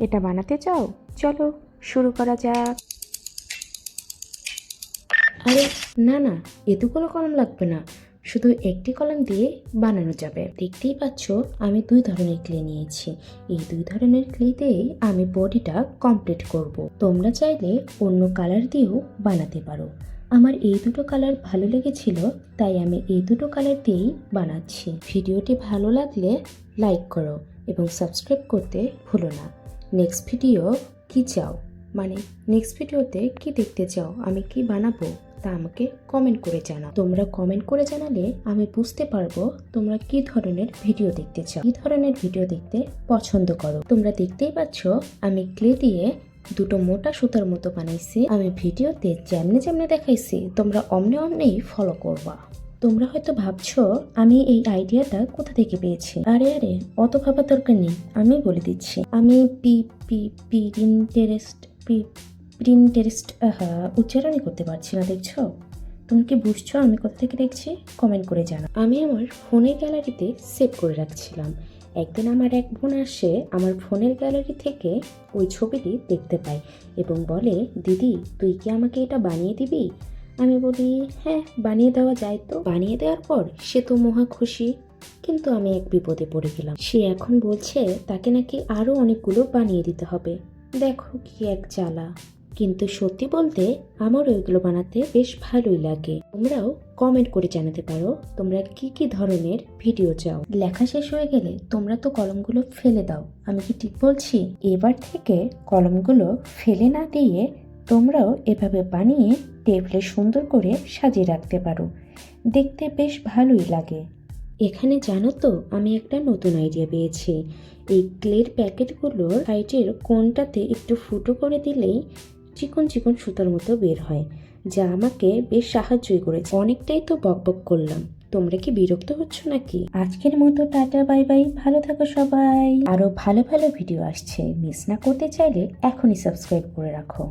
এটা বানাতে চাও? চলো শুরু করা যাক। আরে না না, এতগুলো কলম লাগবে না, শুধু একটি কলম দিয়ে বানানো যাবে। দেখতেই পাচ্ছ আমি 2 ধরনের ক্লে নিয়েছি। এই 2 ধরনের ক্লে দিয়েই আমি বডিটা কমপ্লিট করব। তোমরা চাইলে অন্য কালার দিয়েও বানাতে পারো। আমার এই দুটো কালার ভালো লেগেছিল, তাই আমি এই দুটো কালার দিয়েই বানাচ্ছি। ভিডিওটি ভালো লাগলে লাইক করো এবং সাবস্ক্রাইব করতে ভুলো না। নেক্সট ভিডিও কি চাও, মানে নেক্সট ভিডিওতে কি দেখতে চাও, আমি কি বানাবো তা আমাকে কমেন্ট করে জানাও। তোমরা কমেন্ট করে জানালে আমি বুঝতে পারবো তোমরা কি ধরনের ভিডিও দেখতে চাও, কি ধরনের ভিডিও দেখতে পছন্দ করো। তোমরা দেখতেই পাচ্ছ আমি ক্লে দিয়ে দুটো মোটা সুতার মতো বানাইছি। আমি ভিডিওতে যেমনে যেমনে দেখাইছি তোমরা অমনে অমনেই ফলো করবা। তোমরা হয়তো ভাবছো আমি এই আইডিয়াটা কোথা থেকে পেয়েছি। আরে আরে, অত ভাবার দরকার নেই, আমি বলে দিচ্ছি। আমি প্রিন্টারেস্ট উচ্চারণই করতে পারছি না, দেখছো? তুমি কি বুঝছো আমি কোথা থেকে দেখছি? কমেন্ট করে জানাও। আমি আমার ফোনের গ্যালারিতে সেভ করে রাখছিলাম। একদিন আমার এক বোন আসে, আমার ফোনের গ্যালারি থেকে ওই ছবিটি দেখতে পায় এবং বলে, দিদি তুই কি আমাকে এটা বানিয়ে দিবি? আমি বলি হ্যাঁ, বানিয়ে দেওয়া যায়। তো বানিয়ে দেওয়ার পর সে তো মহা খুশি, কিন্তু আমি এক বিপদে পড়ে গেলাম। সে এখন বলছে তাকে নাকি আরো অনেকগুলো বানিয়ে দিতে হবে। দেখো কি এক জ্বালা। কিন্তু সত্যি বলতে আমার ওইগুলো বানাতে বেশ ভালোই লাগে। তোমরাও কমেন্ট করে জানাতে পারো তোমরা কি কি ধরনের ভিডিও চাও। লেখা শেষ হয়ে গেলে তোমরা তো কলমগুলো ফেলে দাও, আমি কি ঠিক বলছি? এবার থেকে কলমগুলো ফেলে না দিয়ে তোমরাও এভাবে বানিয়ে টেবিলে সুন্দর করে সাজিয়ে রাখতে পারো, দেখতে বেশ ভালোই লাগে। এখানে জানো তো আমি একটা নতুন আইডিয়া পেয়েছি। এই ক্লের প্যাকেটগুলোর সাইডের কোণটাতে একটু ফুটো করে দিলেই চিকন চিকন সুতার মতো বের হয়, যা আমাকে বেশ সাহায্যই করেছে। অনেকটাই তো বকবক করলাম, তোমরা কি বিরক্ত হচ্ছ নাকি? আজকের মতো টাটা বাই বাই, ভালো থাকো সবাই। আরো ভালো ভালো ভিডিও আসছে, মিস না করতে চাইলে এখনই সাবস্ক্রাইব করে রাখো।